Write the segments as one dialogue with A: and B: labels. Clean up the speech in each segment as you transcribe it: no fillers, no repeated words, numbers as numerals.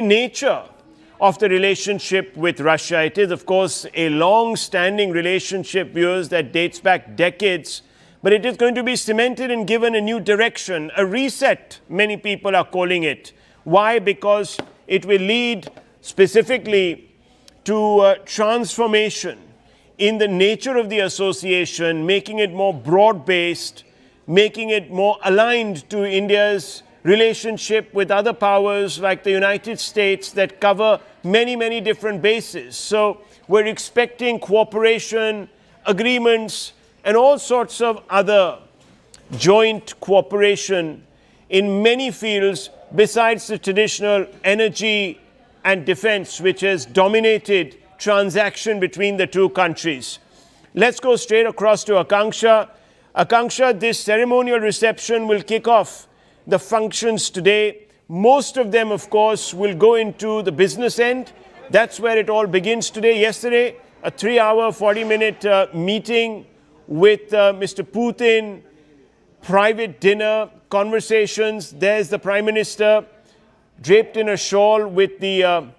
A: nature of the relationship with Russia. It is, of course, a long-standing relationship, viewers, that dates back decades, but it is going to be cemented and given a new direction, a reset, many people are calling it. Why? Because it will lead specifically to transformation in the nature of the association, making it more broad-based, making it more aligned to India's relationship with other powers like the United States that cover many, many different bases. So we're expecting cooperation, agreements, and all sorts of other joint cooperation in many fields besides the traditional energy and defense, which has dominated transaction between the two countries. Let's go straight across to Akanksha. Akanksha, this ceremonial reception will kick off the functions today. Most of them, of course, will go into the business end. That's where it all begins today. Yesterday, a 3-hour, 40-minute meeting with Mr. Putin, private dinner, conversations. There's the Prime Minister draped in a shawl with the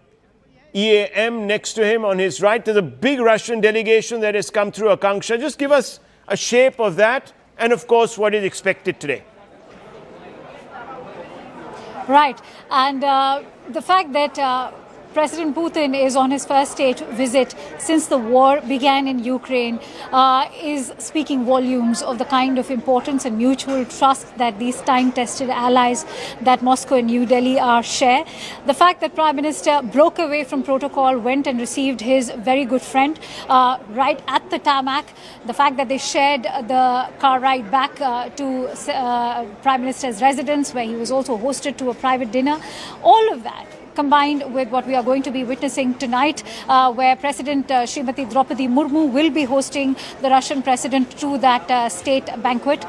A: EAM next to him on his right. There's a big Russian delegation that has come through, Akanksha. Just give us a shape of that and, of course, what is expected today.
B: Right. And the fact that President Putin is on his first state visit since the war began in Ukraine is speaking volumes of the kind of importance and mutual trust that these time-tested allies that Moscow and New Delhi share. The fact that Prime Minister broke away from protocol, went and received his very good friend right at the tarmac, the fact that they shared the car ride back to Prime Minister's residence, where he was also hosted to a private dinner, all of that combined with what we are going to be witnessing tonight, where President Srimati Draupadi Murmu will be hosting the Russian president to that state banquet.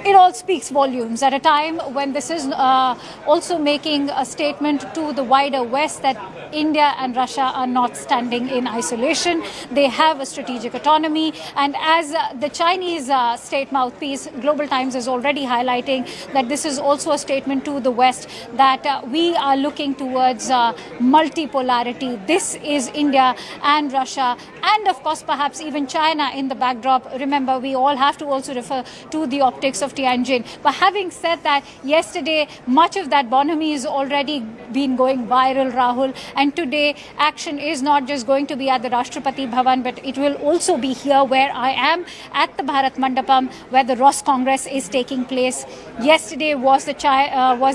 B: It all speaks volumes at a time when this is also making a statement to the wider West that India and Russia are not standing in isolation. They have a strategic autonomy. And as the Chinese state mouthpiece, Global Times, is already highlighting that this is also a statement to the West that we are looking towards multipolarity. This is India and Russia, and of course perhaps even China in the backdrop. Remember, we all have to also refer to the optics of Tianjin. But having said that, yesterday much of that bonhomie has already been going viral, Rahul, and today action is not just going to be at the Rashtrapati Bhavan, but it will also be here where I am at the Bharat Mandapam, where the Ross Congress is taking place. Yesterday was the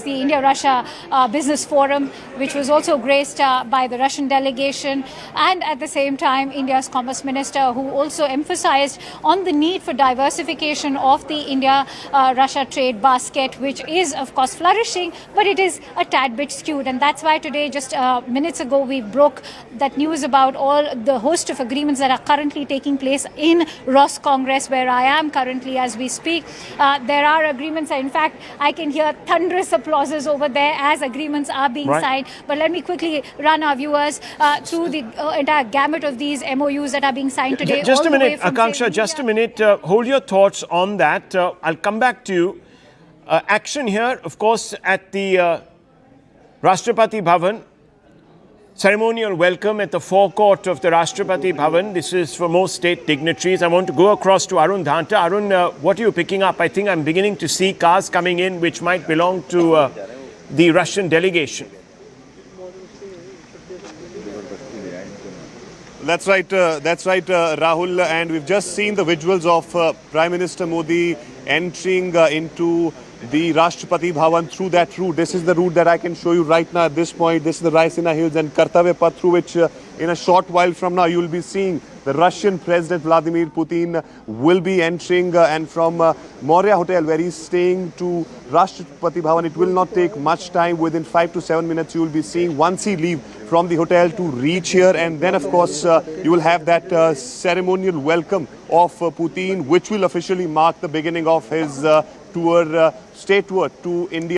B: India-Russia Business Forum, which was also graced by the Russian delegation, and at the same time India's Commerce Minister, who also emphasized on the need for diversification of the India-Russia trade basket, which is of course flourishing, but it is a tad bit skewed. And that's why today, just minutes ago, we broke that news about all the host of agreements that are currently taking place in Ross Congress, where I am currently as we speak. There are agreements, in fact I can hear thunderous applauses over there as agreements are being signed. But let me quickly run our viewers through the entire gamut of these MOUs that are being signed today.
A: Just a minute, Akanksha, just a minute. Hold your thoughts on that. I'll come back to you. Action here, of course, at the Rashtrapati Bhavan. Ceremonial welcome at the forecourt of the Rashtrapati Bhavan. This is for most state dignitaries. I want to go across to Arun Dhanta. Arun, what are you picking up? I think I'm beginning to see cars coming in which might belong to the Russian delegation.
C: That's right, Rahul. And we've just seen the visuals of Prime Minister Modi entering into the Rashtrapati Bhavan through that route. This is the route that I can show you right now at this point. This is the Raisina Hills and Kartavya Path, through which in a short while from now you will be seeing the Russian President Vladimir Putin will be entering, and from Maurya Hotel, where he's staying, to Rashtrapati Bhavan, it will not take much time. Within 5 to 7 minutes you will be seeing, once he leaves from the hotel, to reach here. And then of course you will have that ceremonial welcome of Putin, which will officially mark the beginning of his state tour to India.